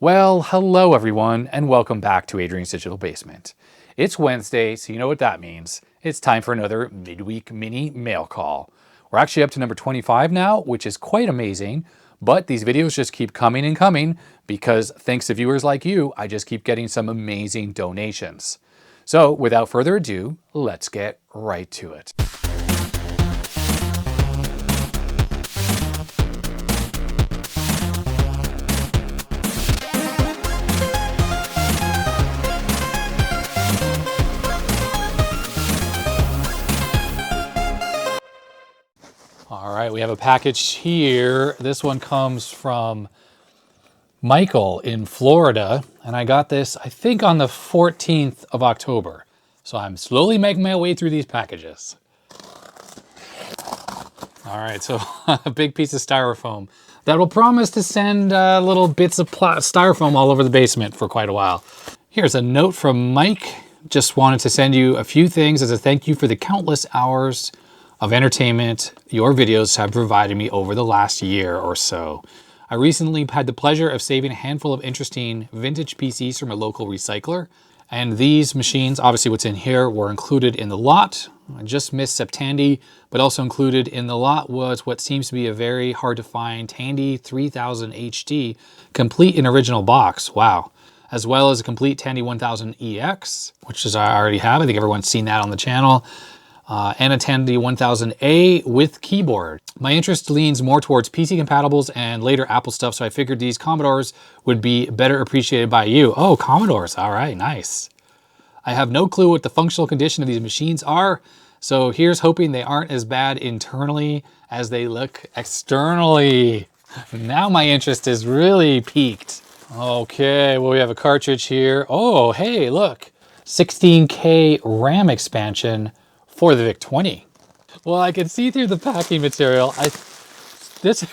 Well, hello everyone, and welcome back to Adrian's Digital Basement. It's Wednesday, so you know what that means. It's time for another midweek mini mail call. We're actually up to number 25 now, which is quite amazing, but these videos just keep coming and coming because thanks to viewers like you, I just keep getting some amazing donations. So without further ado, let's get right to it. All right, we have a package here. This one comes from Michael in Florida, and I got this, I think, on the 14th of October. So I'm slowly making my way through these packages. All right, so a big piece of styrofoam that will promise to send little bits of styrofoam all over the basement for quite a while. Here's a note from Mike. Just wanted to send you a few things as a thank you for the countless hours of entertainment your videos have provided me over the last year or so. I recently had the pleasure of saving a handful of interesting vintage PCs from a local recycler, and these machines, obviously what's in here, were included in the lot. I just missed Septandy, but also included in the lot was what seems to be a very hard to find Tandy 3000 HD, complete in original box. Wow. As well as a complete Tandy 1000 EX, which is I already have. I think everyone's seen that on the channel. And a Tandy 1000A with keyboard. My interest leans more towards PC compatibles and later Apple stuff, so I figured these Commodores would be better appreciated by you. Oh, Commodores, all right, nice. I have no clue what the functional condition of these machines are, so here's hoping they aren't as bad internally as they look externally. Now my interest is really piqued. Okay, well we have a cartridge here. Oh, hey, look, 16K RAM expansion for the VIC-20. Well, I can see through the packing material. This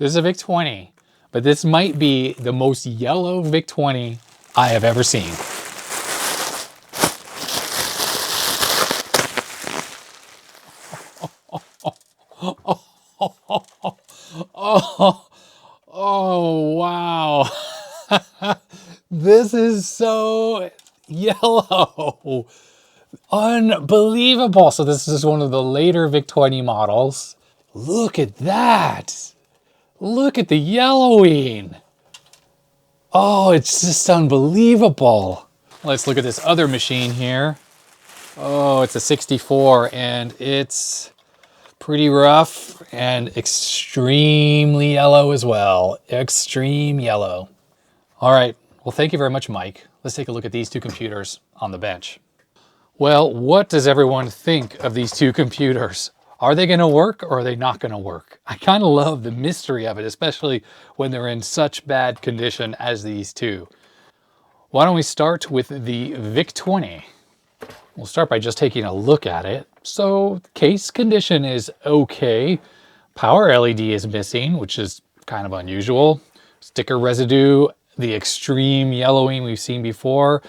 is a VIC-20, but this might be the most yellow VIC-20 I have ever seen. Oh, wow. This is so yellow. Unbelievable. So this is one of the later VIC-20 models. Look at that. Look at the yellowing. Oh, it's just unbelievable. Let's look at this other machine here. Oh, it's a 64 and it's pretty rough and extremely yellow as well. Extreme yellow. All right. Well, thank you very much, Mike. Let's take a look at these two computers on the bench. Well, what does everyone think of these two computers? Are they going to work or are they not going to work? I kind of love the mystery of it, especially when they're in such bad condition as these two. Why don't we start with the VIC-20? We'll start by just taking a look at it. So case condition is okay. Power LED is missing, which is kind of unusual. Sticker residue, the extreme yellowing we've seen before.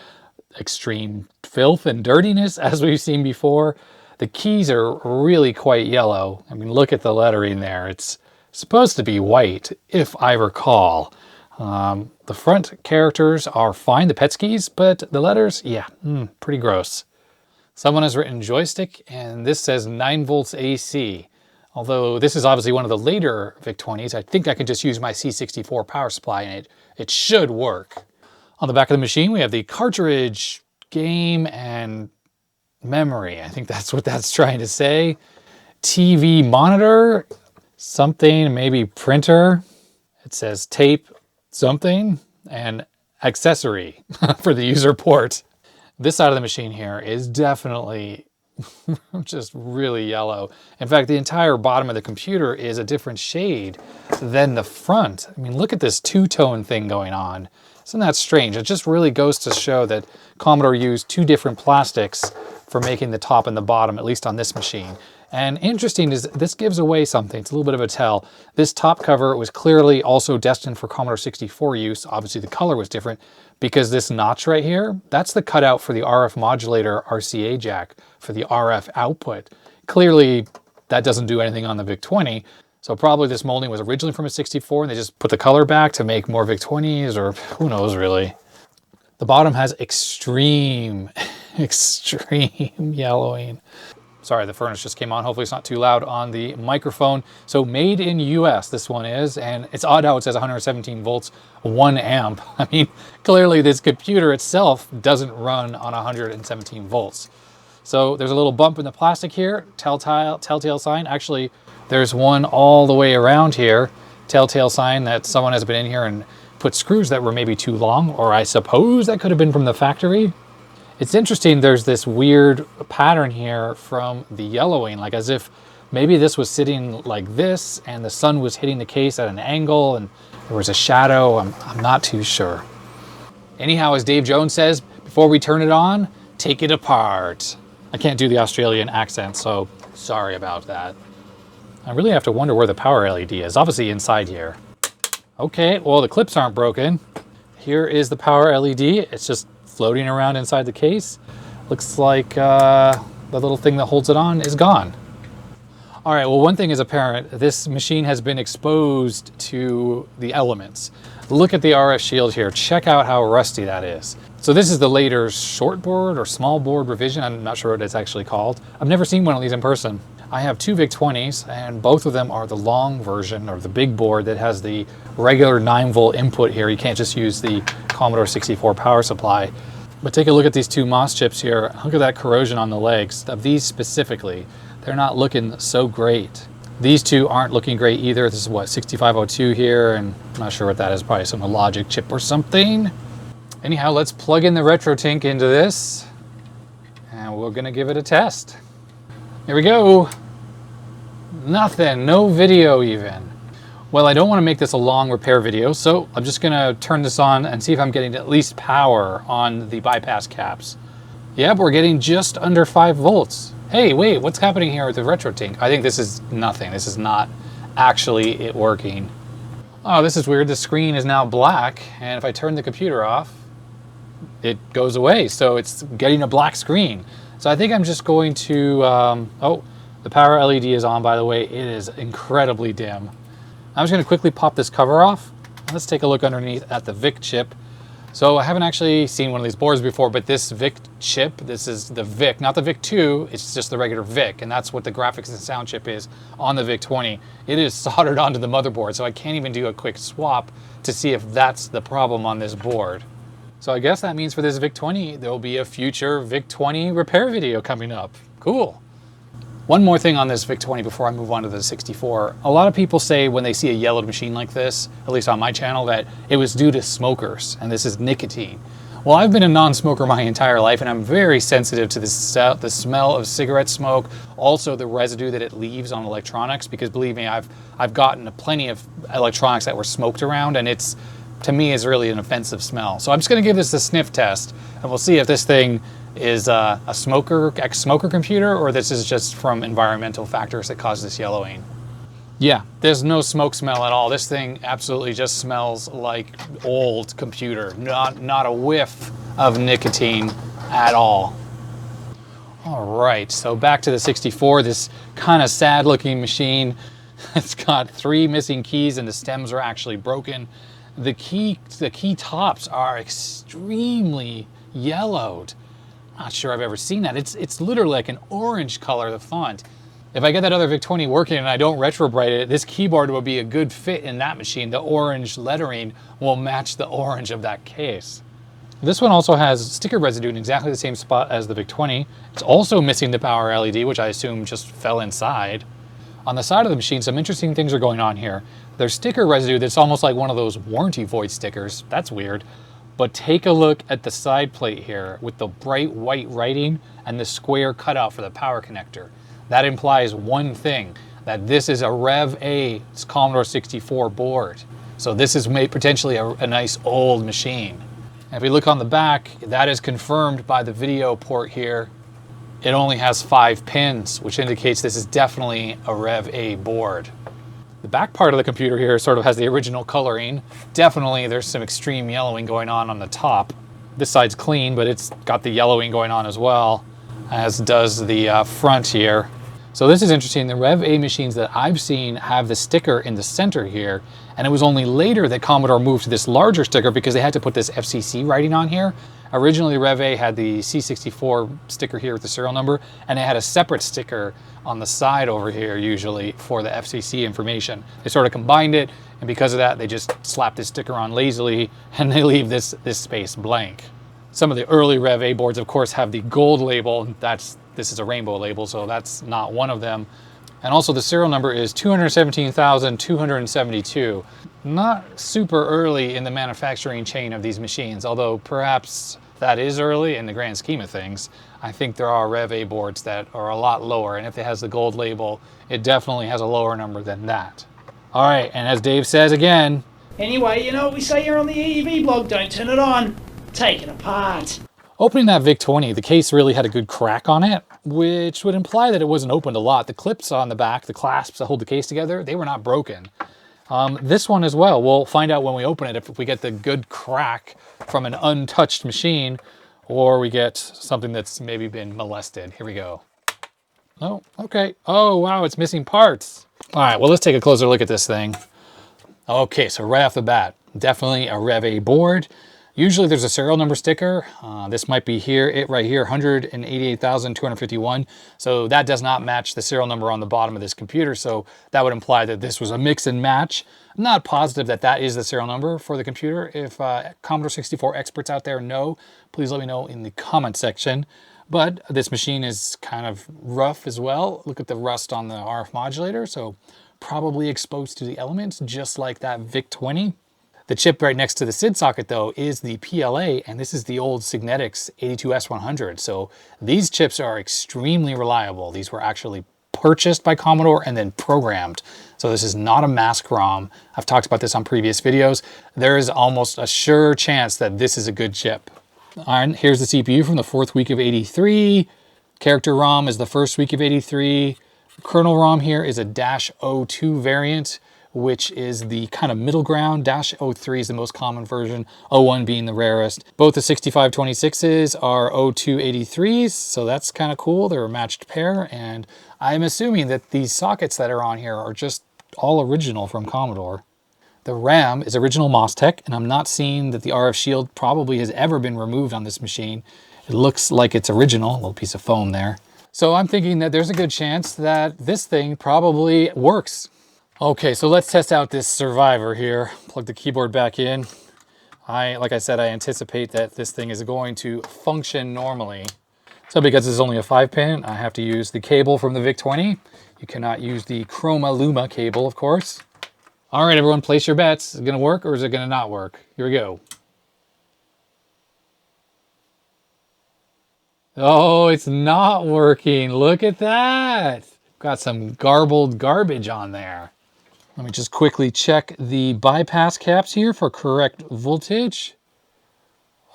Extreme filth and dirtiness as we've seen before. The keys are really quite yellow. I mean, look at the lettering there. It's supposed to be white, if I recall. The front characters are fine, the PETS keys, but the letters, yeah, pretty gross. Someone has written joystick, and this says 9 volts AC. Although this is obviously one of the later VIC-20s, I think I can just use my C64 power supply and it should work. On the back of the machine, we have the cartridge, game, and memory. I think that's what that's trying to say. TV monitor, something, maybe printer. It says tape, something, and accessory for the user port. This side of the machine here is definitely just really yellow. In fact, the entire bottom of the computer is a different shade than the front. I mean, look at this two-tone thing going on. Isn't that strange? It just really goes to show that Commodore used two different plastics for making the top and the bottom, at least on this machine. And interesting is this gives away something. It's a little bit of a tell. This top cover was clearly also destined for Commodore 64 use. Obviously the color was different because this notch right here, that's the cutout for the RF modulator RCA jack for the RF output. Clearly that doesn't do anything on the VIC-20. So probably this molding was originally from a 64 and they just put the color back to make more VIC-20s, or who knows really. The bottom has extreme, extreme yellowing. Sorry, the furnace just came on. Hopefully it's not too loud on the microphone. So made in US, this one is, and it's odd how it says 117 volts, 1 amp. I mean, clearly this computer itself doesn't run on 117 volts. So there's a little bump in the plastic here, telltale sign. Actually, there's one all the way around here, telltale sign that someone has been in here and put screws that were maybe too long, or I suppose that could have been from the factory. It's interesting, there's this weird pattern here from the yellowing, like as if maybe this was sitting like this and the sun was hitting the case at an angle and there was a shadow. I'm not too sure. Anyhow, as Dave Jones says, before we turn it on, take it apart. I can't do the Australian accent, so sorry about that. I really have to wonder where the power LED is. Obviously inside here. Okay, well the clips aren't broken. Here is the power LED. It's just floating around inside the case. Looks like the little thing that holds it on is gone. All right, well, one thing is apparent. This machine has been exposed to the elements. Look at the RF shield here. Check out how rusty that is. So this is the later short board or small board revision. I'm not sure what it's actually called. I've never seen one of these in person. I have two VIC-20s and both of them are the long version or the big board that has the regular 9-volt input here. You can't just use the Commodore 64 power supply. But take a look at these two MOS chips here. Look at that corrosion on the legs of these specifically. They're not looking so great. These two aren't looking great either. This is what, 6502 here, and I'm not sure what that is, probably some logic chip or something. Anyhow, let's plug in the RetroTink into this and we're gonna give it a test. Here we go. Nothing, no video even. Well, I don't want to make this a long repair video, so I'm just gonna turn this on and see if I'm getting at least power on the bypass caps. Yep, we're getting just under 5 volts. Hey, wait, what's happening here with the RetroTink? I think this is nothing. This is not actually it working. Oh, this is weird. The screen is now black, and if I turn the computer off, it goes away. So it's getting a black screen. So I think I'm just going to, oh, the power LED is on, by the way. It is incredibly dim. I'm just gonna quickly pop this cover off. Let's take a look underneath at the VIC chip. So I haven't actually seen one of these boards before, but this VIC chip, this is the VIC, not the VIC-2, it's just the regular VIC, and that's what the graphics and sound chip is on the VIC-20. It is soldered onto the motherboard, so I can't even do a quick swap to see if that's the problem on this board. So I guess that means for this VIC-20, there'll be a future VIC-20 repair video coming up. Cool. One more thing on this VIC-20 before I move on to the 64. A lot of people say when they see a yellowed machine like this, at least on my channel, that it was due to smokers, and this is nicotine. Well, I've been a non-smoker my entire life, and I'm very sensitive to the smell of cigarette smoke, also the residue that it leaves on electronics, because believe me, I've gotten plenty of electronics that were smoked around, and it's, to me, is really an offensive smell. So I'm just gonna give this a sniff test, and we'll see if this thing is a ex-smoker computer, or this is just from environmental factors that cause this yellowing. Yeah, there's no smoke smell at all. This thing absolutely just smells like old computer. Not a whiff of nicotine at all. All right, so back to the 64, this kind of sad looking machine. It's got 3 missing keys and the stems are actually broken. The key tops are extremely yellowed. Not sure I've ever seen that. It's literally like an orange color, the font. If I get that other VIC-20 working and I don't retrobrite it, this keyboard will be a good fit in that machine. The orange lettering will match the orange of that case. This one also has sticker residue in exactly the same spot as the VIC-20. It's also missing the power LED, which I assume just fell inside. On the side of the machine, some interesting things are going on here. There's sticker residue that's almost like one of those warranty void stickers. That's weird. But take a look at the side plate here with the bright white writing and the square cutout for the power connector. That implies one thing, that this is a Rev A Commodore 64 board. So this is potentially a nice old machine. And if we look on the back, that is confirmed by the video port here. It only has 5 pins, which indicates this is definitely a Rev A board. The back part of the computer here sort of has the original coloring. Definitely there's some extreme yellowing going on the top. This side's clean, but it's got the yellowing going on as well, as does the front here. So this is interesting. The Rev A machines that I've seen have the sticker in the center here, and it was only later that Commodore moved to this larger sticker because they had to put this FCC writing on here. Originally, Rev A had the C64 sticker here with the serial number, and it had a separate sticker on the side over here usually for the FCC information. They sort of combined it, and because of that, they just slapped this sticker on lazily, and they leave this space blank. Some of the early Rev A boards, of course, have the gold label. This is a rainbow label, so that's not one of them. And also the serial number is 217,272. Not super early in the manufacturing chain of these machines, although perhaps that is early in the grand scheme of things. I think there are Rev A boards that are a lot lower, and if it has the gold label, it definitely has a lower number than that. All right, and as Dave says again, anyway, you know what we say here on the EEVBlog, don't turn it on, take it apart. Opening that VIC-20, the case really had a good crack on it, which would imply that it wasn't opened a lot. The clips on the back, the clasps that hold the case together, they were not broken. This one as well, we'll find out when we open it if we get the good crack from an untouched machine or we get something that's maybe been molested. Here we go. Oh, okay. Oh, wow, it's missing parts. All right, well, let's take a closer look at this thing. Okay, so right off the bat, definitely a Rev A board. Usually there's a serial number sticker. This might be here, right here, 188,251. So that does not match the serial number on the bottom of this computer. So that would imply that this was a mix and match. I'm not positive that that is the serial number for the computer. If Commodore 64 experts out there know, please let me know in the comment section. But this machine is kind of rough as well. Look at the rust on the RF modulator. So probably exposed to the elements, just like that VIC-20. The chip right next to the SID socket, though, is the PLA, and this is the old Signetics 82S100. So these chips are extremely reliable. These were actually purchased by Commodore and then programmed. So this is not a mask ROM. I've talked about this on previous videos. There is almost a sure chance that this is a good chip. All right, here's the CPU from the 4th week of 83. Character ROM is the 1st week of 83. Kernel ROM here is a -02 variant, which is the kind of middle ground. -03 is the most common version, 01 being the rarest. Both the 6526s are 0283s, so that's kind of cool. They're a matched pair, and I'm assuming that these sockets that are on here are just all original from Commodore. The RAM is original MOSTEC, and I'm not seeing that the RF shield probably has ever been removed on this machine. It looks like it's original, a little piece of foam there. So I'm thinking that there's a good chance that this thing probably works. Okay, so let's test out this Survivor here. Plug the keyboard back in. Like I said, I anticipate that this thing is going to function normally. So because this is only a 5-pin, I have to use the cable from the VIC-20. You cannot use the Chroma Luma cable, of course. All right, everyone, place your bets. Is it gonna work or is it gonna not work? Here we go. Oh, it's not working. Look at that. Got some garbled garbage on there. Let me just quickly check the bypass caps here for correct voltage.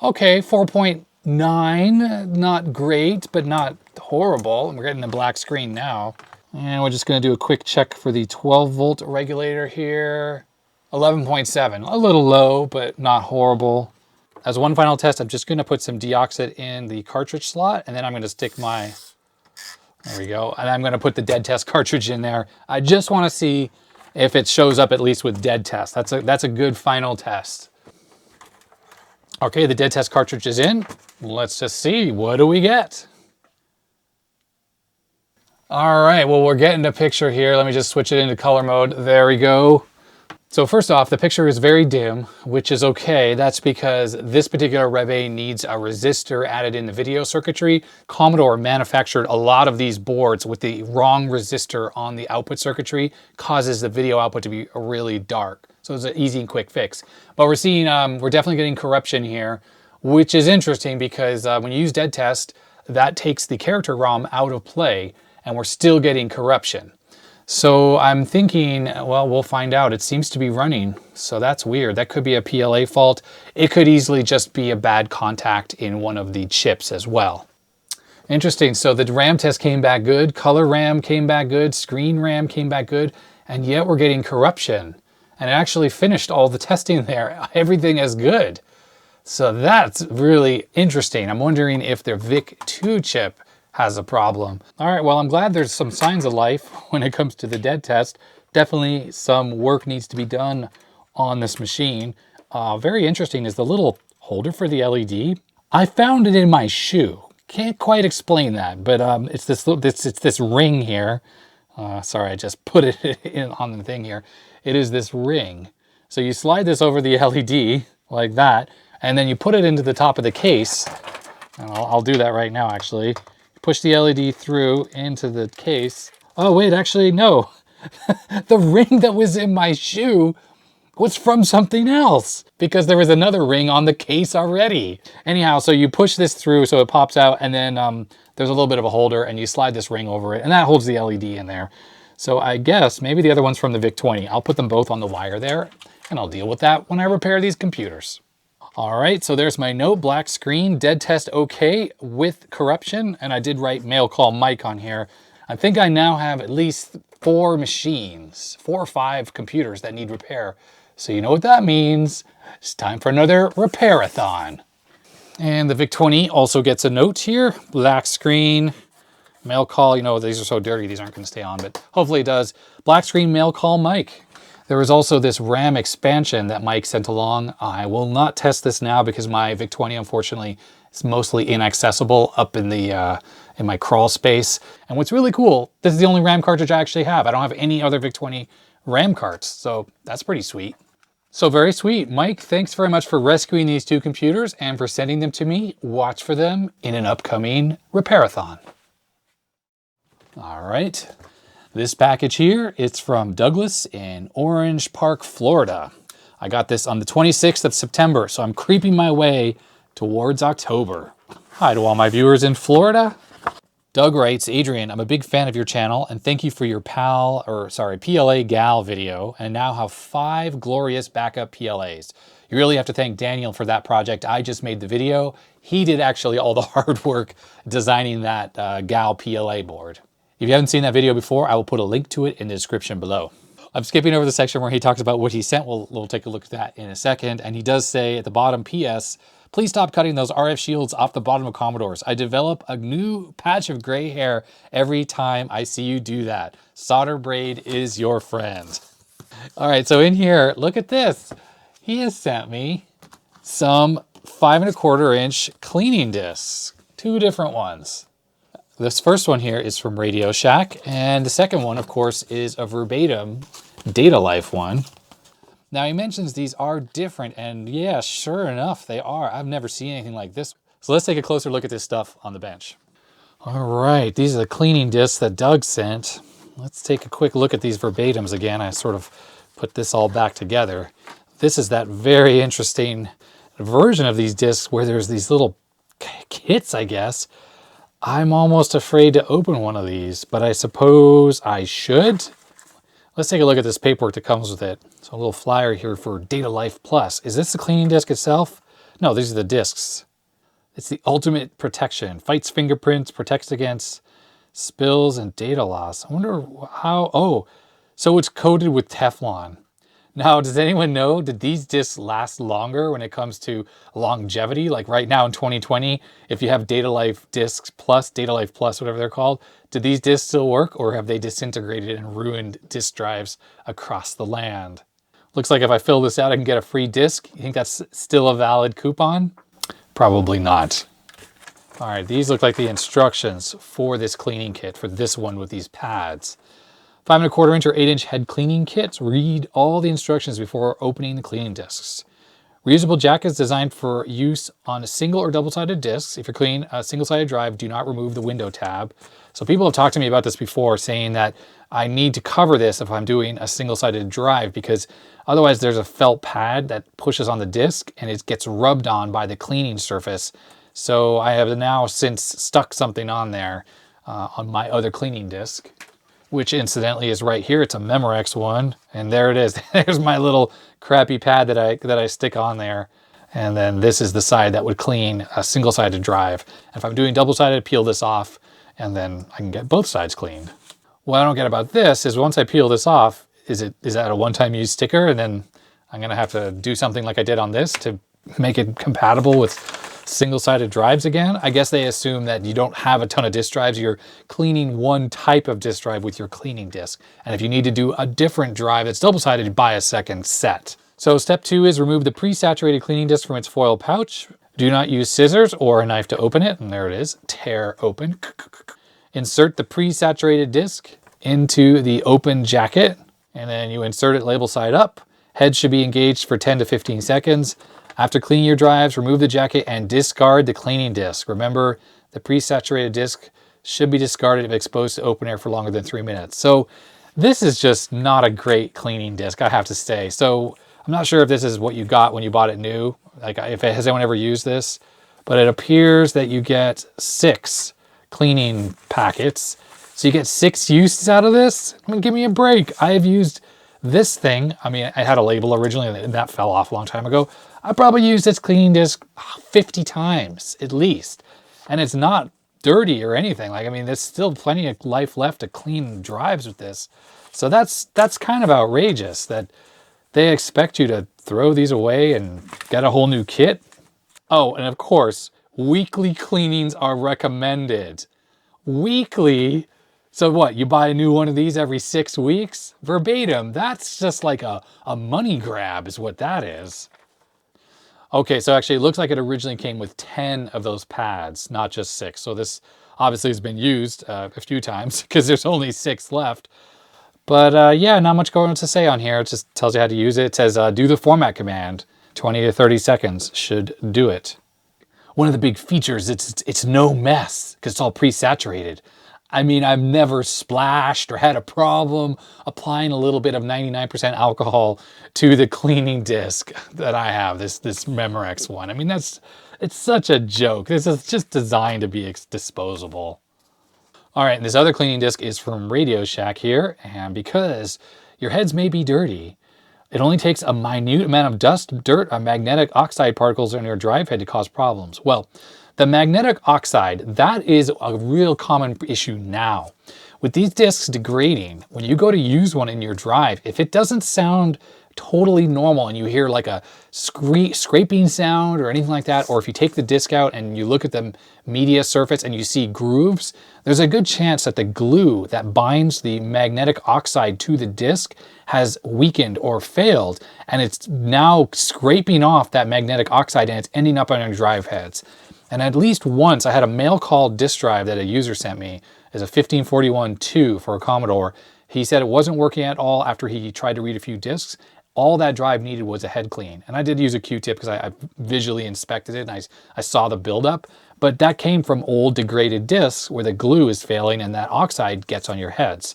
Okay, 4.9, not great, but not horrible. We're getting a black screen now. And we're just gonna do a quick check for the 12-volt regulator here. 11.7, a little low, but not horrible. As one final test, I'm just gonna put some Deoxit in the cartridge slot, and then I'm gonna stick my, there we go, and I'm gonna put the dead test cartridge in there. I just wanna see if it shows up at least with dead test. That's a good final test. Okay, the dead test cartridge is in. Let's just see, what do we get? All right, well, we're getting a picture here. Let me just switch it into color mode. There we go. So first off, the picture is very dim, which is okay. That's because this particular Rev A needs a resistor added in the video circuitry. Commodore manufactured a lot of these boards with the wrong resistor on the output circuitry, causes the video output to be really dark. So it's an easy and quick fix. But we're seeing, we're definitely getting corruption here, which is interesting because when you use dead test, that takes the character ROM out of play, and we're still getting corruption. So I'm thinking, well, we'll find out. It seems to be running, so that's weird. That could be a PLA fault. It could easily just be a bad contact in one of the chips as well. Interesting, so the RAM test came back good, color RAM came back good, screen RAM came back good, and yet we're getting corruption. And it actually finished all the testing there. Everything is good. So that's really interesting. I'm wondering if the VIC-2 chip has a problem. All right, well, I'm glad there's some signs of life when it comes to the dead test. Definitely some work needs to be done on this machine. Very interesting is the little holder for the LED. I found it in my shoe. Can't quite explain that, but it's this ring here. Sorry, I just put it in on the thing here. It is this ring. So you slide this over the LED like that, and then you put it into the top of the case. And I'll do that right now, actually. Push the LED through into the case. Oh, wait, actually, no. The ring that was in my shoe was from something else because there was another ring on the case already. Anyhow, so you push this through so it pops out, and then there's a little bit of a holder, and you slide this ring over it, and that holds the LED in there. So I guess maybe the other one's from the VIC-20. I'll put them both on the wire there, and I'll deal with that when I repair these computers. All right, so there's my note, black screen, dead test okay with corruption, and I did write mail call Mike on here. I think I now have at least 4 machines, 4 or 5 computers that need repair. So you know what that means. It's time for another repair-a-thon. And the VIC-20 also gets a note here, black screen, mail call. You know, these are so dirty, these aren't gonna stay on, but hopefully it does. Black screen, mail call Mike. There was also this RAM expansion that Mike sent along. I will not test this now because my VIC-20, unfortunately, is mostly inaccessible up in the in my crawl space. And what's really cool, this is the only RAM cartridge I actually have. I don't have any other VIC-20 RAM carts, so that's pretty sweet. So very sweet. Mike, thanks very much for rescuing these 2 computers and for sending them to me. Watch for them in an upcoming repair-a-thon. All right. This package here, it's from Douglas in Orange Park, Florida. I got this on the 26th of September, so I'm creeping my way towards October. Hi to all my viewers in Florida. Doug writes, Adrian, I'm a big fan of your channel and thank you for your PLA GAL video and now have 5 glorious backup PLAs. You really have to thank Daniel for that project. I just made the video. He did actually all the hard work designing that GAL-PLA board. If you haven't seen that video before, I will put a link to it in the description below. I'm skipping over the section where he talks about what he sent. We'll take a look at that in a second. And he does say at the bottom, P.S., please stop cutting those RF shields off the bottom of Commodores. I develop a new patch of gray hair every time I see you do that. Solder braid is your friend. All right, so in here, look at this. He has sent me some 5 1/4 inch cleaning discs, 2 different ones. This first one here is from Radio Shack, and the second one, of course, is a verbatim Data Life one. Now, he mentions these are different, and yeah, sure enough, they are. I've never seen anything like this. So let's take a closer look at this stuff on the bench. All right, these are the cleaning discs that Doug sent. Let's take a quick look at these verbatims again. I sort of put this all back together. This is that very interesting version of these discs where there's these little kits, I guess. I'm almost afraid to open one of these, but I suppose I should. Let's take a look at this paperwork that comes with it. So a little flyer here for Data Life Plus. Is this the cleaning disc itself? No, these are the discs. It's the ultimate protection. Fights fingerprints, protects against spills and data loss. I wonder how, oh, so it's coated with Teflon. Now, does anyone know, did these discs last longer when it comes to longevity? Like right now in 2020, if you have Data Life Discs Plus, Data Life Plus, whatever they're called, do these discs still work or have they disintegrated and ruined disk drives across the land? Looks like if I fill this out, I can get a free disc. You think that's still a valid coupon? Probably not. All right, these look like the instructions for this cleaning kit, for this one with these pads. 5 1/4 inch or 8 inch head cleaning kits. Read all the instructions before opening the cleaning discs. Reusable jackets designed for use on a single or double-sided discs. If you're cleaning a single-sided drive, do not remove the window tab. So people have talked to me about this before, saying that I need to cover this if I'm doing a single-sided drive because otherwise there's a felt pad that pushes on the disc and it gets rubbed on by the cleaning surface. So I have now since stuck something on there on my other cleaning disc, which incidentally is right here. It's a Memorex one, and there it is. There's my little crappy pad that I stick on there. And then this is the side that would clean a single-sided drive. And if I'm doing double-sided, peel this off, and then I can get both sides cleaned. What I don't get about this is once I peel this off, is that a one-time use sticker? And then I'm gonna have to do something like I did on this to make it compatible with Single-sided drives again. I guess they assume that you don't have a ton of disk drives. You're cleaning one type of disk drive with your cleaning disk. And if you need to do a different drive that's double-sided, buy a second set. So step 2 is remove the pre-saturated cleaning disk from its foil pouch. Do not use scissors or a knife to open it. And there it is. Tear open. Insert the pre-saturated disk into the open jacket. And then you insert it label side up. Head should be engaged for 10 to 15 seconds. After cleaning your drives, remove the jacket and discard the cleaning disk. Remember, the pre-saturated disk should be discarded if exposed to open air for longer than 3 minutes. So this is just not a great cleaning disk, I have to say. So I'm not sure if this is what you got when you bought it new. Like, has anyone ever used this? But it appears that you get 6 cleaning packets. So you get 6 uses out of this? I mean, give me a break. I have used this thing. I mean, I had a label originally and that fell off a long time ago. I probably used this cleaning disk 50 times at least. And it's not dirty or anything. Like, I mean, there's still plenty of life left to clean drives with this. So that's kind of outrageous that they expect you to throw these away and get a whole new kit. Oh, and of course, weekly cleanings are recommended. Weekly? So what, you buy a new one of these every 6 weeks? Verbatim, that's just like a money grab is what that is. Okay, so actually it looks like it originally came with 10 of those pads, not just 6. So this obviously has been used a few times because there's only 6 left. But yeah, not much going to say on here. It just tells you how to use it. It says do the format command. 20 to 30 seconds should do it. One of the big features, it's no mess because it's all pre-saturated. I mean, I've never splashed or had a problem applying a little bit of 99% alcohol to the cleaning disc that I have, this Memorex one. I mean, it's such a joke. This is just designed to be disposable. All right, and this other cleaning disc is from Radio Shack here, and because your heads may be dirty, it only takes a minute amount of dust, dirt, or magnetic oxide particles on your drive head to cause problems. Well, the magnetic oxide, that is a real common issue now. With these discs degrading, when you go to use one in your drive, if it doesn't sound totally normal and you hear like a scraping sound or anything like that, or if you take the disc out and you look at the media surface and you see grooves, there's a good chance that the glue that binds the magnetic oxide to the disc has weakened or failed, and it's now scraping off that magnetic oxide and it's ending up on your drive heads. And at least once, I had a mail call disk drive that a user sent me as a 1541-2 for a Commodore. He said it wasn't working at all after he tried to read a few discs. All that drive needed was a head clean. And I did use a Q-tip because I visually inspected it and I saw the buildup. But that came from old degraded discs where the glue is failing and that oxide gets on your heads.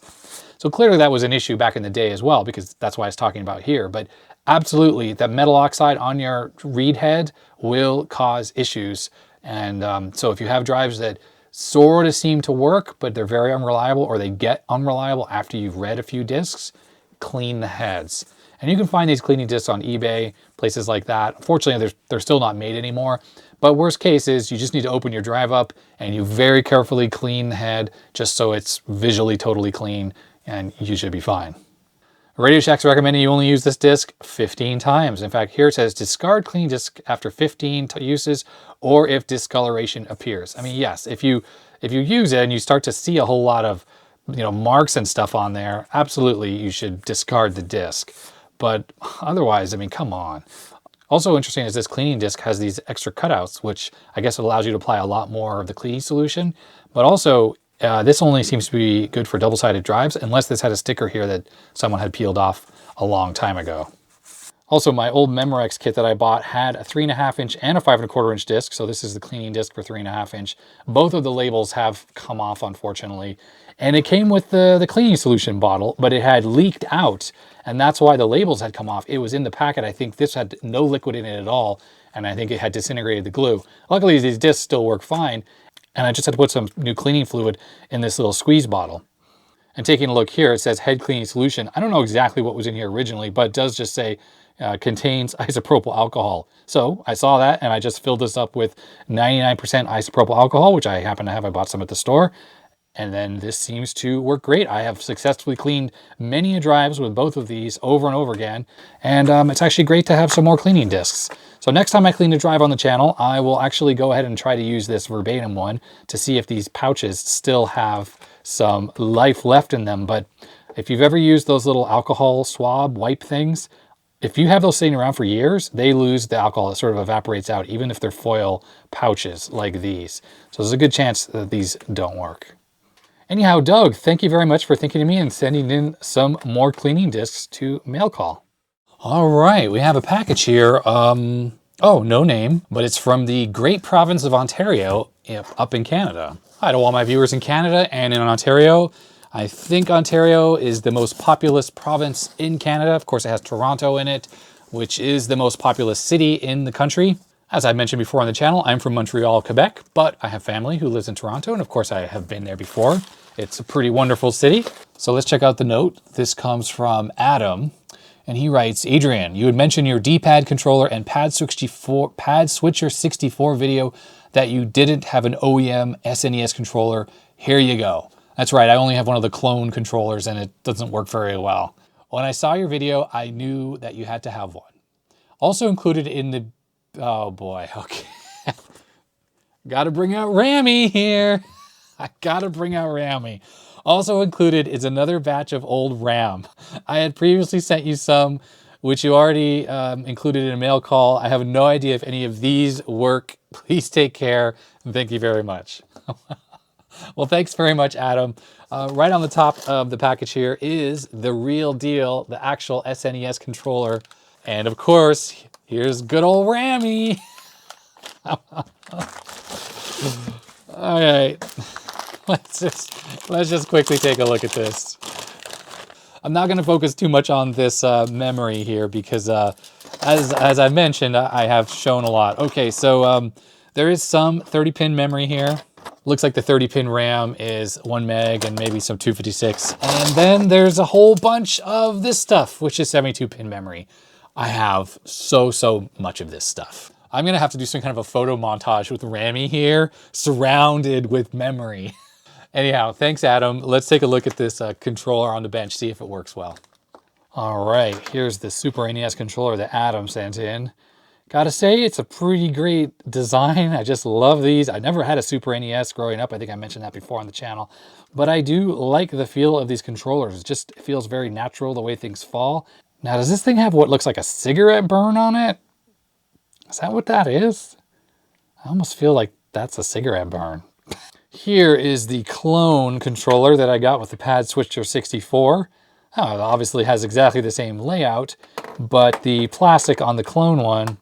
So clearly that was an issue back in the day as well, because that's why I was talking about here. But absolutely, that metal oxide on your read head will cause issues. And so if you have drives that sort of seem to work, but they're very unreliable, or they get unreliable after you've read a few discs, clean the heads. And you can find these cleaning discs on eBay, places like that. Unfortunately, they're still not made anymore. But worst case is you just need to open your drive up and you very carefully clean the head just so it's visually totally clean, and you should be fine. Radio Shack's recommending you only use this disc 15 times. In fact, here it says discard clean disc after 15 uses or if discoloration appears. I mean, yes, if you use it and you start to see a whole lot of marks and stuff on there, absolutely you should discard the disc. But otherwise, I mean, come on. Also interesting is this cleaning disc has these extra cutouts, which I guess allows you to apply a lot more of the cleaning solution. But also, this only seems to be good for double-sided drives, unless this had a sticker here that someone had peeled off a long time ago. Also, my old Memorex kit that I bought had a 3.5 inch and a 5.25 inch disc. So this is the cleaning disc for 3.5 inch. Both of the labels have come off, unfortunately. And it came with the cleaning solution bottle, but it had leaked out. And that's why the labels had come off. It was in the packet. I think this had no liquid in it at all. And I think it had disintegrated the glue. Luckily, these discs still work fine. And I just had to put some new cleaning fluid in this little squeeze bottle. And taking a look here, it says head cleaning solution. I don't know exactly what was in here originally, but it does just say contains isopropyl alcohol. So I saw that and I just filled this up with 99% isopropyl alcohol, which I happen to have. I bought some at the store. And then this seems to work great. I have successfully cleaned many drives with both of these over and over again. And it's actually great to have some more cleaning discs. So next time I clean a drive on the channel, I will actually go ahead and try to use this verbatim one to see if these pouches still have some life left in them. But if you've ever used those little alcohol swab wipe things, if you have those sitting around for years, they lose the alcohol. It sort of evaporates out, even if they're foil pouches like these. So there's a good chance that these don't work. Anyhow, Doug, thank you very much for thinking of me and sending in some more cleaning discs to mail call. All right, we have a package here. Oh, no name, but it's from the great province of Ontario up in Canada. Hi to all my viewers in Canada and in Ontario. I think Ontario is the most populous province in Canada. Of course, it has Toronto in it, which is the most populous city in the country. As I mentioned before on the channel, I'm from Montreal, Quebec, but I have family who lives in Toronto, and of course I have been there before. It's a pretty wonderful city. So let's check out the note. This comes from Adam, and he writes, Adrian, you had mentioned your D-pad controller and pad switcher 64 video that you didn't have an OEM SNES controller. Here you go. That's right, I only have one of the clone controllers and it doesn't work very well. When I saw your video, I knew that you had to have one. Also included in the, oh boy, okay. Gotta bring out Rammy here. I gotta bring out Rammy. Also included is another batch of old RAM. I had previously sent you some, which you already included in a mail call. I have no idea if any of these work. Please take care. Thank you very much. Well, thanks very much, Adam. Right on the top of the package here is the real deal, the actual SNES controller. And of course, here's good old Rammy. All right, let's just quickly take a look at this. I'm not going to focus too much on this memory here because as I mentioned, I have shown a lot. Okay, so there is some 30-pin memory here. Looks like the 30-pin RAM is 1 meg and maybe some 256. And then there's a whole bunch of this stuff, which is 72-pin memory. I have so much of this stuff. I'm gonna have to do some kind of a photo montage with Rammy here, surrounded with memory. Anyhow, thanks, Adam. Let's take a look at this controller on the bench, see if it works well. All right, here's the Super NES controller that Adam sent in. Gotta say, it's a pretty great design. I just love these. I never had a Super NES growing up. I think I mentioned that before on the channel. But I do like the feel of these controllers. It just feels very natural the way things fall. Now, does this thing have what looks like a cigarette burn on it? Is that what that is? I almost feel like that's a cigarette burn. Here is the clone controller that I got with the pad switcher 64. Oh, it obviously has exactly the same layout, but the plastic on the clone one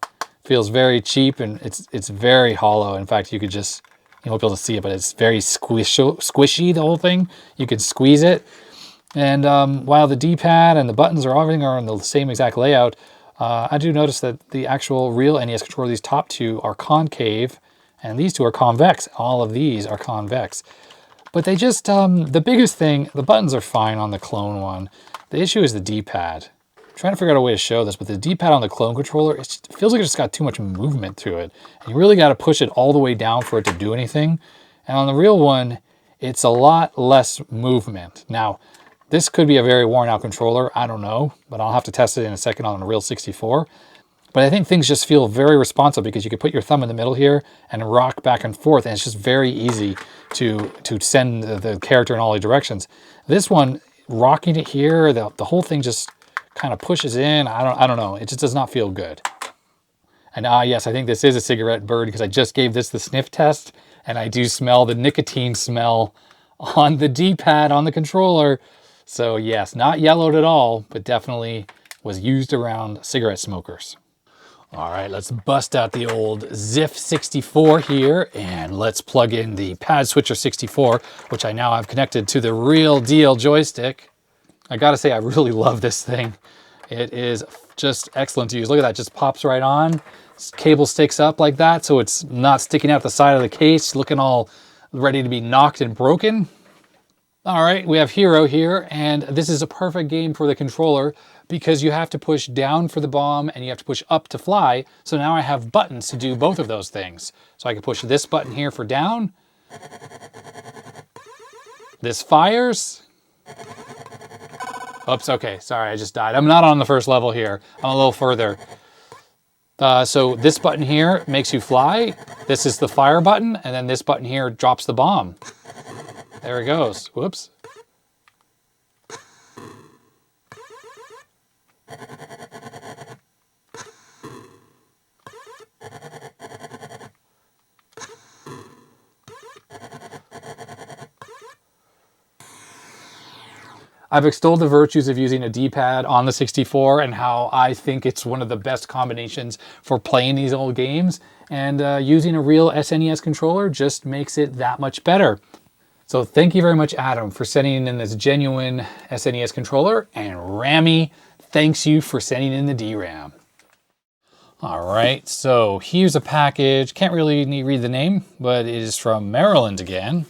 feels very cheap and it's very hollow. In fact, you could just, you won't be able to see it, but it's very squishy, the whole thing. You can squeeze it. And while the D-pad and the buttons everything are in the same exact layout, I do notice that the actual real NES controller, these top two are concave and these two are convex. All of these are convex. But they just, the biggest thing, the buttons are fine on the clone one. The issue is the D-pad. Trying to figure out a way to show this, but the D-pad on the clone controller, it feels like it's just got too much movement to it. And you really got to push it all the way down for it to do anything. And on the real one, it's a lot less movement. Now, this could be a very worn out controller. I don't know, but I'll have to test it in a second on a real 64. But I think things just feel very responsive because you can put your thumb in the middle here and rock back and forth. And it's just very easy to send the character in all the directions. This one, rocking it here, the whole thing just kind of pushes in. I don't know. It just does not feel good. And yes, I think this is a cigarette burn because I just gave this the sniff test and I do smell the nicotine smell on the D-pad on the controller. So yes, not yellowed at all, but definitely was used around cigarette smokers. All right, let's bust out the old ZIF 64 here and let's plug in the pad switcher 64, which I now have connected to the real deal joystick. I gotta say, I really love this thing. It is just excellent to use. Look at that, just pops right on. Cable sticks up like that, so it's not sticking out the side of the case, looking all ready to be knocked and broken. All right, we have Hero here, and this is a perfect game for the controller because you have to push down for the bomb and you have to push up to fly. So now I have buttons to do both of those things. So I can push this button here for down This fires. Oops, okay, sorry, I just died. I'm not on the first level here. I'm a little further. So this button here makes you fly. This is the fire button, and then this button here drops the bomb. There it goes. Whoops. I've extolled the virtues of using a D-pad on the 64 and how I think it's one of the best combinations for playing these old games, and using a real SNES controller just makes it that much better. So thank you very much, Adam, for sending in this genuine SNES controller, and Rami, thanks you for sending in the DRAM. All right, so here's a package. Can't really read the name, but it is from Maryland again.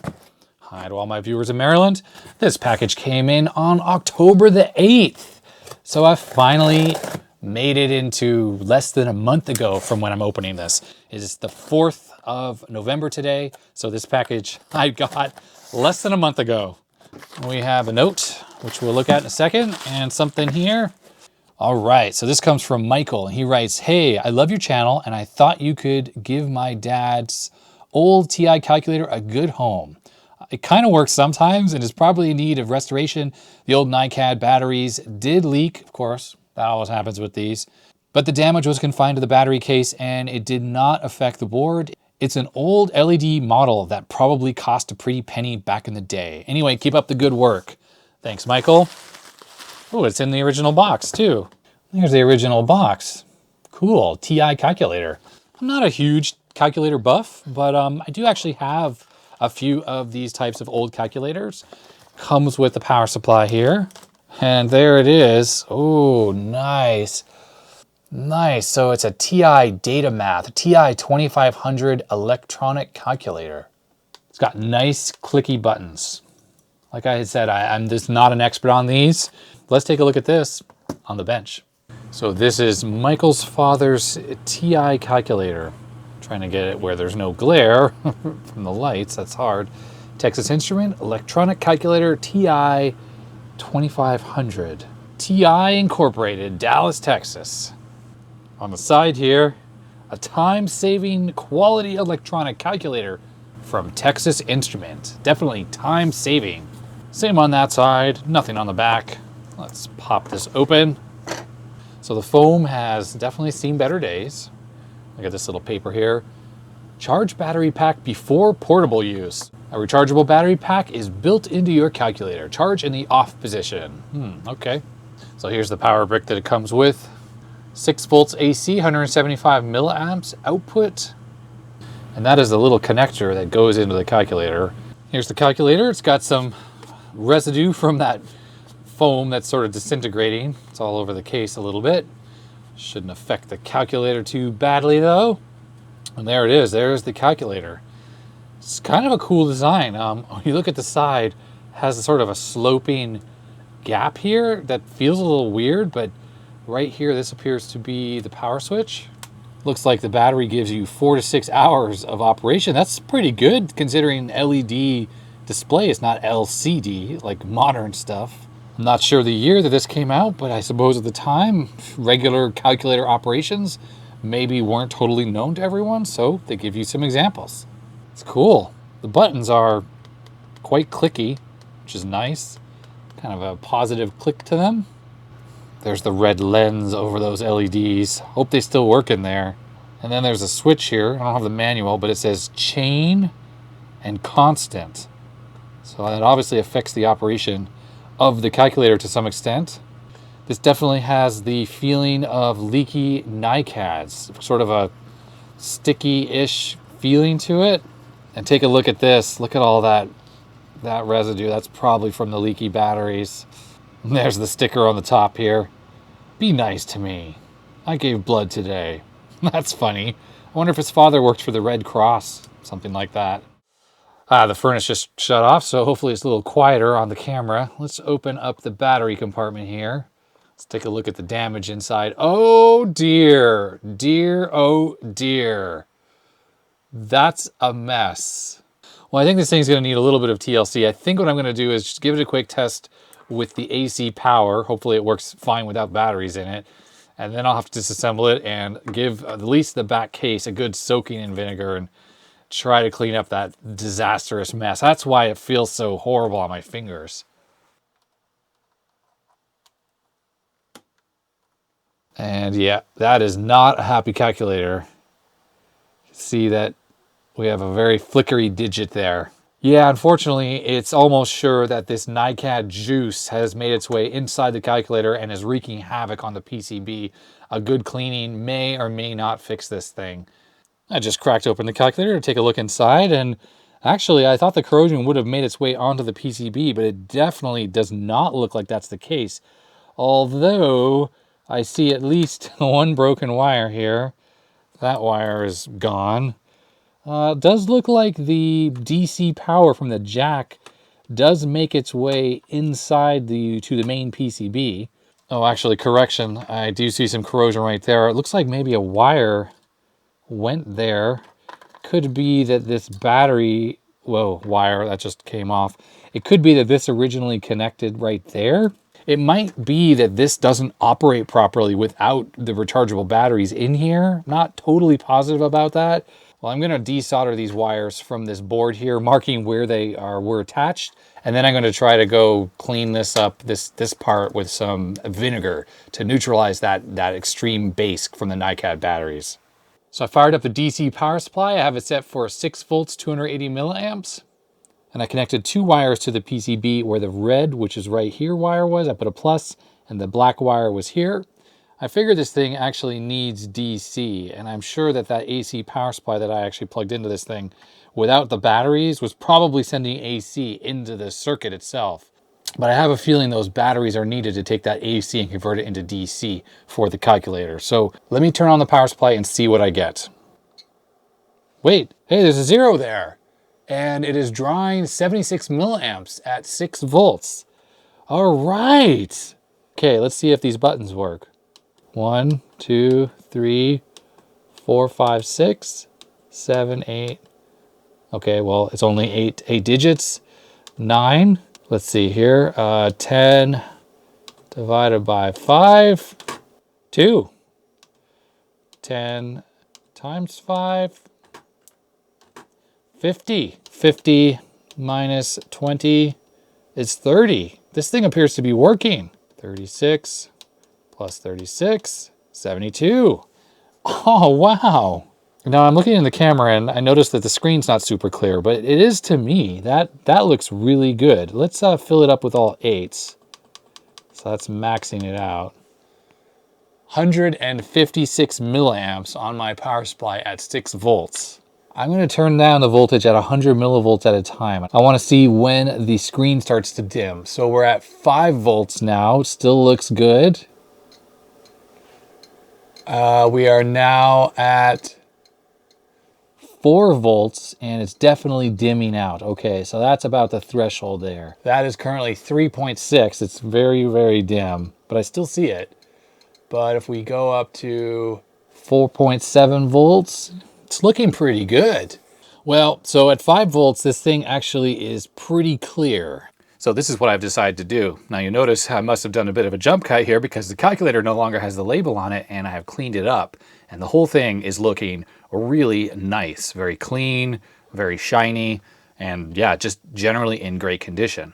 Hi to all my viewers in Maryland. This package came in on October the 8th. So I finally made it into less than a month ago from when I'm opening this. It is the 4th of November today. So this package I got less than a month ago. We have a note, which we'll look at in a second, and something here. All right, so this comes from Michael. He writes, "Hey, I love your channel, and I thought you could give my dad's old TI calculator a good home. It kind of works sometimes and is probably in need of restoration. The old NiCad batteries did leak, of course, that always happens with these, but the damage was confined to the battery case and it did not affect the board. It's an old LED model that probably cost a pretty penny back in the day. Anyway, keep up the good work. Thanks, Michael." Oh, it's in the original box too. There's the original box. Cool, TI calculator. I'm not a huge calculator buff, but I do actually have a few of these types of old calculators. Comes with the power supply here. And there it is. Oh, nice. Nice. So it's a TI Data Math, TI-2500 electronic calculator. It's got nice clicky buttons. Like I had said, I'm just not an expert on these. Let's take a look at this on the bench. So this is Michael's father's TI calculator. Trying to get it where there's no glare from the lights, that's hard. Texas Instrument, electronic calculator TI-2500. TI Incorporated, Dallas, Texas. On the side here, a time-saving quality electronic calculator from Texas Instrument. Definitely time-saving. Same on that side, nothing on the back. Let's pop this open. So the foam has definitely seen better days. Look at this little paper here. Charge battery pack before portable use. A rechargeable battery pack is built into your calculator. Charge in the off position. Okay. So here's the power brick that it comes with. 6 volts AC, 175 milliamps output. And that is the little connector that goes into the calculator. Here's the calculator. It's got some residue from that foam that's sort of disintegrating. It's all over the case a little bit. Shouldn't affect the calculator too badly though. And there it is, there's the calculator. It's kind of a cool design. When you look at the side, it has a sort of a sloping gap here that feels a little weird, but right here, this appears to be the power switch. Looks like the battery gives you 4 to 6 hours of operation. That's pretty good considering LED display is not LCD like modern stuff. I'm not sure the year that this came out, but I suppose at the time, regular calculator operations maybe weren't totally known to everyone, so they give you some examples. It's cool. The buttons are quite clicky, which is nice. Kind of a positive click to them. There's the red lens over those LEDs. Hope they still work in there. And then there's a switch here. I don't have the manual, but it says chain and constant. So that obviously affects the operation of the calculator to some extent. This definitely has the feeling of leaky NiCads, sort of a sticky-ish feeling to it. And take a look at this. Look at all that residue. That's probably from the leaky batteries. And there's the sticker on the top here. Be nice to me. I gave blood today. That's funny. I wonder if his father worked for the Red Cross, something like that. The furnace just shut off, so hopefully it's a little quieter on the camera. Let's open up the battery compartment here. Let's take a look at the damage inside. Oh dear, dear, oh dear. That's a mess. Well, I think this thing's going to need a little bit of TLC. I think what I'm going to do is just give it a quick test with the AC power. Hopefully it works fine without batteries in it. And then I'll have to disassemble it and give at least the back case a good soaking in vinegar and try to clean up that disastrous mess. That's why it feels so horrible on my fingers. And yeah, that is not a happy calculator. See that we have a very flickery digit there. Yeah, unfortunately, it's almost sure that this NiCad juice has made its way inside the calculator and is wreaking havoc on the PCB. A good cleaning may or may not fix this thing. I just cracked open the calculator to take a look inside, and actually I thought the corrosion would have made its way onto the PCB, but it definitely does not look like that's the case. Although I see at least one broken wire here. That wire is gone. It does look like the DC power from the jack does make its way inside to the main PCB. Oh, actually, correction. I do see some corrosion right there. It looks like maybe a wire went there. Could be that this battery, whoa, wire, that just came off. It could be that this originally connected right there. It might be that this doesn't operate properly without the rechargeable batteries in here. Not totally positive about that. Well, I'm going to desolder these wires from this board here, marking where they were attached. And then I'm going to try to go clean this up, this part with some vinegar to neutralize that extreme base from the NiCad batteries. So I fired up the DC power supply. I have it set for 6 volts, 280 milliamps. And I connected 2 wires to the PCB where the red, which is right here, wire was. I put a plus, and the black wire was here. I figured this thing actually needs DC, and I'm sure that AC power supply that I actually plugged into this thing without the batteries was probably sending AC into the circuit itself. But I have a feeling those batteries are needed to take that AC and convert it into DC for the calculator. So let me turn on the power supply and see what I get. Wait, hey, there's a 0 there. And it is drawing 76 milliamps at 6 volts. All right. Okay, let's see if these buttons work. 1, 2, 3, 4, 5, 6, 7, 8. Okay, well, it's only eight digits. 9. Let's see here. 10 divided by 5. 2. 10 times 5. 50. 50 minus 20 is 30. This thing appears to be working. 36 plus 36, 72. Oh, wow. Now I'm looking in the camera and I noticed that the screen's not super clear, but it is to me. That looks really good. Let's fill it up with all 8s. So that's maxing it out. 156 milliamps on my power supply at 6 volts. I'm going to turn down the voltage at 100 millivolts at a time. I want to see when the screen starts to dim. So we're at 5 volts now. It still looks good. We are now at 4 volts and it's definitely dimming out. Okay, so that's about the threshold there. That is currently 3.6. It's very, very dim, but I still see it. But if we go up to 4.7 volts, it's looking pretty good. Well, so at 5 volts, this thing actually is pretty clear. So this is what I've decided to do. Now you notice I must have done a bit of a jump cut here because the calculator no longer has the label on it and I have cleaned it up. And the whole thing is looking really nice, very clean, very shiny, and yeah, just generally in great condition.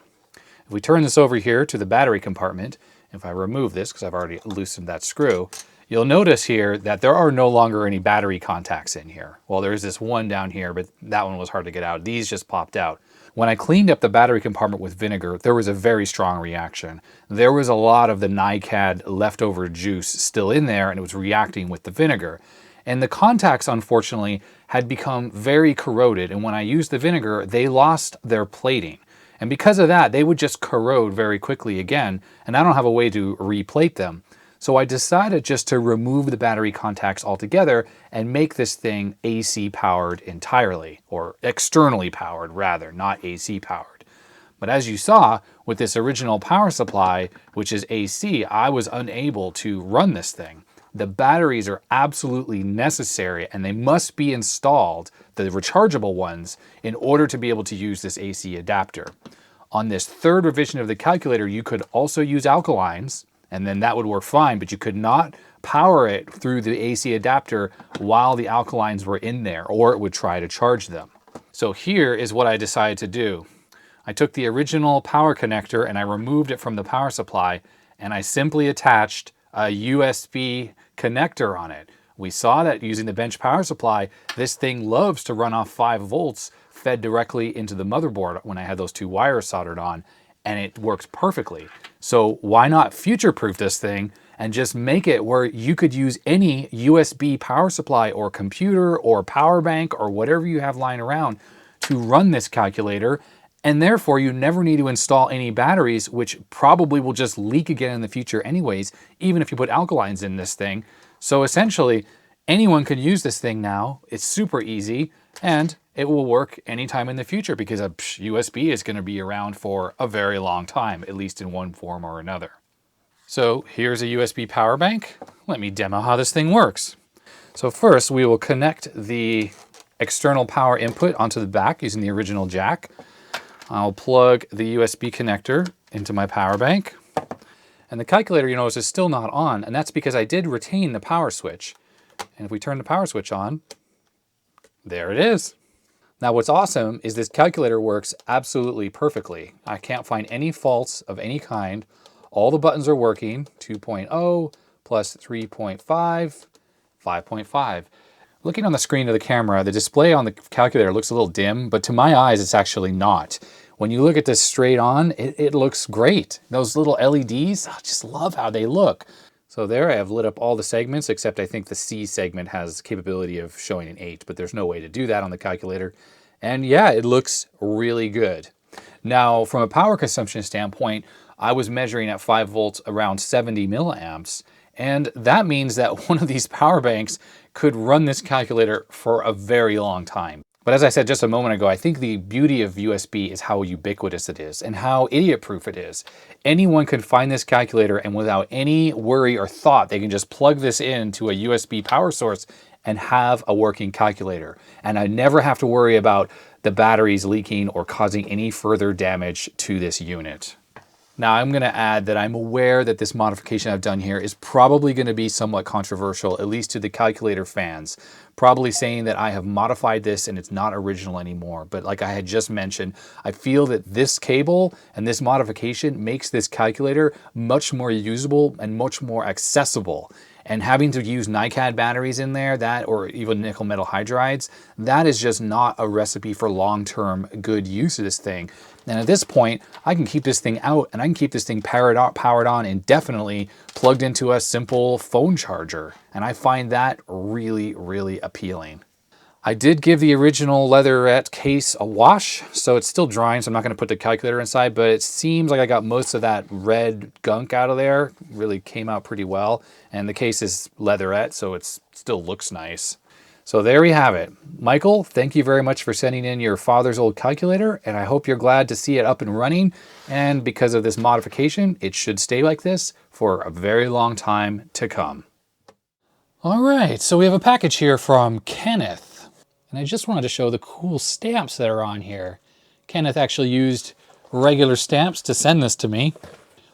If we turn this over here to the battery compartment, if I remove this because I've already loosened that screw, you'll notice here that there are no longer any battery contacts in here. Well, there's this one down here, but that one was hard to get out. These just popped out. When I cleaned up the battery compartment with vinegar, there was a very strong reaction. There was a lot of the NiCad leftover juice still in there and it was reacting with the vinegar. And the contacts, unfortunately, had become very corroded. And when I used the vinegar, they lost their plating. And because of that, they would just corrode very quickly again. And I don't have a way to replate them. So I decided just to remove the battery contacts altogether and make this thing AC powered entirely, or externally powered rather, not AC powered. But as you saw, with this original power supply, which is AC, I was unable to run this thing. the batteries are absolutely necessary and they must be installed, the rechargeable ones, in order to be able to use this AC adapter. On this third revision of the calculator, you could also use alkalines, and then that would work fine, but you could not power it through the AC adapter while the alkalines were in there, or it would try to charge them. So here is what I decided to do. I took the original power connector and I removed it from the power supply, and I simply attached a USB connector on it. We saw that using the bench power supply, this thing loves to run off 5 volts fed directly into the motherboard when I had those 2 wires soldered on, and it works perfectly. So why not future-proof this thing and just make it where you could use any USB power supply or computer or power bank or whatever you have lying around to run this calculator, and therefore you never need to install any batteries, which probably will just leak again in the future anyways, even if you put alkalines in this thing. So essentially, anyone can use this thing now. It's super easy, and it will work anytime in the future because a USB is going to be around for a very long time, at least in one form or another. So here's a USB power bank. Let me demo how this thing works. So first we will connect the external power input onto the back using the original jack. I'll plug the USB connector into my power bank. And the calculator, you notice, is still not on, and that's because I did retain the power switch. And if we turn the power switch on, there it is. Now what's awesome is this calculator works absolutely perfectly. I can't find any faults of any kind. All the buttons are working, 2.0 plus 3.5, 5.5. Looking on the screen of the camera, the display on the calculator looks a little dim, but to my eyes, it's actually not. When you look at this straight on, it looks great. Those little LEDs, I just love how they look. So there I have lit up all the segments, except I think the C segment has capability of showing an 8, but there's no way to do that on the calculator. And yeah, it looks really good. Now, from a power consumption standpoint, I was measuring at 5 volts around 70 milliamps, and that means that one of these power banks could run this calculator for a very long time. But as I said just a moment ago, I think the beauty of USB is how ubiquitous it is and how idiot-proof it is. Anyone can find this calculator, and without any worry or thought, they can just plug this into a USB power source and have a working calculator. And I never have to worry about the batteries leaking or causing any further damage to this unit. Now I'm going to add that I'm aware that this modification I've done here is probably going to be somewhat controversial, at least to the calculator fans. Probably saying that I have modified this and it's not original anymore. But like I had just mentioned, I feel that this cable and this modification makes this calculator much more usable and much more accessible. And having to use NiCad batteries in there, that or even nickel metal hydrides, that is just not a recipe for long-term good use of this thing. And at this point, I can keep this thing out and I can keep this thing powered on indefinitely, plugged into a simple phone charger. And I find that really, really appealing. I did give the original leatherette case a wash, so it's still drying, so I'm not going to put the calculator inside, but it seems like I got most of that red gunk out of there. Really came out pretty well. And the case is leatherette, so it still looks nice. So there we have it. Michael, thank you very much for sending in your father's old calculator, and I hope you're glad to see it up and running. And because of this modification, it should stay like this for a very long time to come. All right, so we have a package here from Kenneth. And I just wanted to show the cool stamps that are on here. Kenneth actually used regular stamps to send this to me.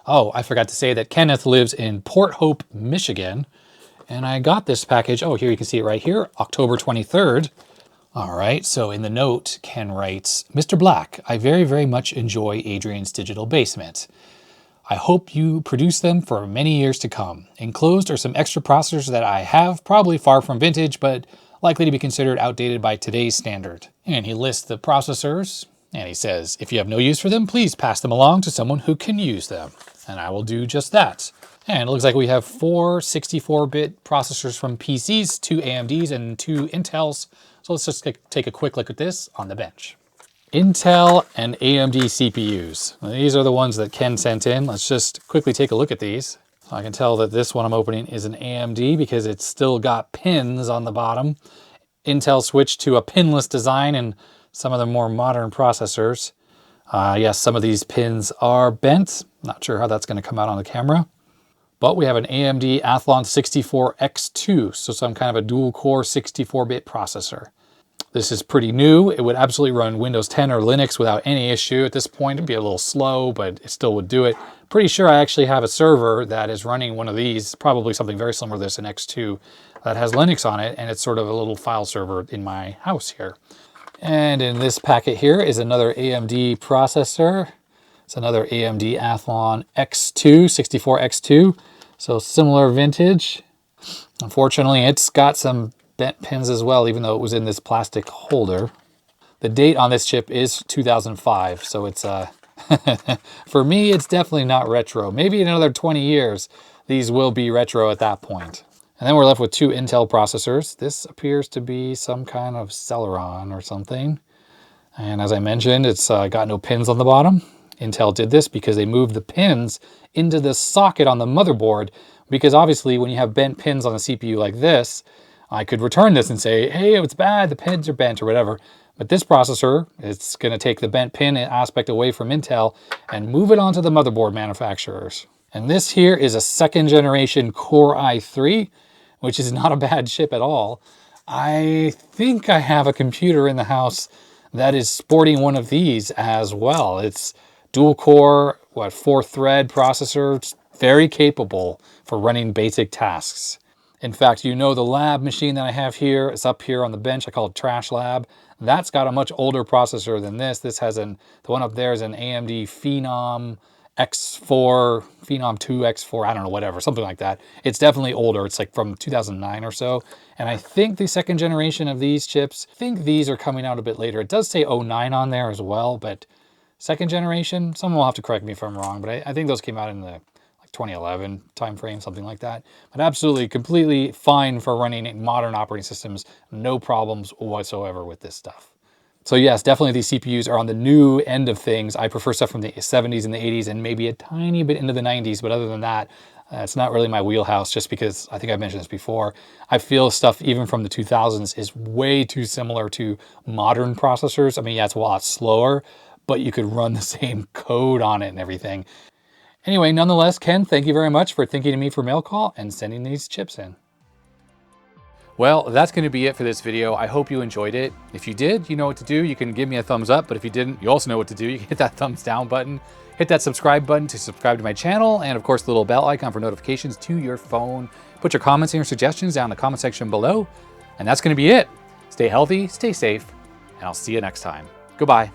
Oh, I forgot to say that Kenneth lives in Port Hope, Michigan. And I got this package, oh, here you can see it right here, October 23rd. All right, so in the note, Ken writes, Mr. Black, I very, very much enjoy Adrian's Digital Basement. I hope you produce them for many years to come. Enclosed are some extra processors that I have, probably far from vintage, but likely to be considered outdated by today's standard. And he lists the processors, and he says, if you have no use for them, please pass them along to someone who can use them. And I will do just that. And it looks like we have 4 64-bit processors from PCs, 2 AMDs, and 2 Intels. So let's just take a quick look at this on the bench. Intel and AMD CPUs. Now, these are the ones that Ken sent in. Let's just quickly take a look at these. I can tell that this one I'm opening is an AMD because it's still got pins on the bottom. Intel switched to a pinless design in some of the more modern processors. Yes, some of these pins are bent. Not sure how that's going to come out on the camera. But we have an AMD Athlon 64X2, so some kind of a dual core 64-bit processor. This is pretty new. It would absolutely run Windows 10 or Linux without any issue. At this point, it'd be a little slow, but it still would do it. Pretty sure I actually have a server that is running one of these, probably something very similar to this, an X2, that has Linux on it, and it's sort of a little file server in my house here. And in this packet here is another AMD processor. It's another AMD Athlon X2, 64X2, so similar vintage. Unfortunately, it's got some bent pins as well, even though it was in this plastic holder. The date on this chip is 2005, so it's for me, it's definitely not retro. Maybe in another 20 years, these will be retro at that point. And then we're left with two Intel processors. This appears to be some kind of Celeron or something. And as I mentioned, it's got no pins on the bottom. Intel did this because they moved the pins into the socket on the motherboard, because obviously when you have bent pins on a CPU like this, I could return this and say, hey, it's bad, the pins are bent or whatever. But this processor, it's going to take the bent pin aspect away from Intel and move it onto the motherboard manufacturers. And this here is a second generation Core i3, which is not a bad chip at all. I think I have a computer in the house that is sporting one of these as well. It's dual core, 4-thread processor. It's very capable for running basic tasks. In fact, you know the lab machine that I have here, it's up here on the bench, I call it Trash Lab. That's got a much older processor than this. This has the one up there is an AMD Phenom X4, Phenom 2 X4, I don't know, whatever, something like that. It's definitely older. It's like from 2009 or so. And I think the second generation of these chips, I think these are coming out a bit later. It does say 09 on there as well, but second generation, someone will have to correct me if I'm wrong, but I think those came out in the 2011 timeframe, something like that. But absolutely, completely fine for running modern operating systems. No problems whatsoever with this stuff. So yes, definitely these CPUs are on the new end of things. I prefer stuff from the 70s and the 80s and maybe a tiny bit into the 90s. But other than that, it's not really my wheelhouse, just because I think I've mentioned this before. I feel stuff even from the 2000s is way too similar to modern processors. I mean, yeah, it's a lot slower, but you could run the same code on it and everything. Anyway, nonetheless, Ken, thank you very much for thinking of me for mail call and sending these chips in. Well, that's going to be it for this video. I hope you enjoyed it. If you did, you know what to do. You can give me a thumbs up, but if you didn't, you also know what to do. You can hit that thumbs down button, hit that subscribe button to subscribe to my channel, and of course the little bell icon for notifications to your phone. Put your comments and your suggestions down in the comment section below, and that's going to be it. Stay healthy, stay safe, and I'll see you next time. Goodbye.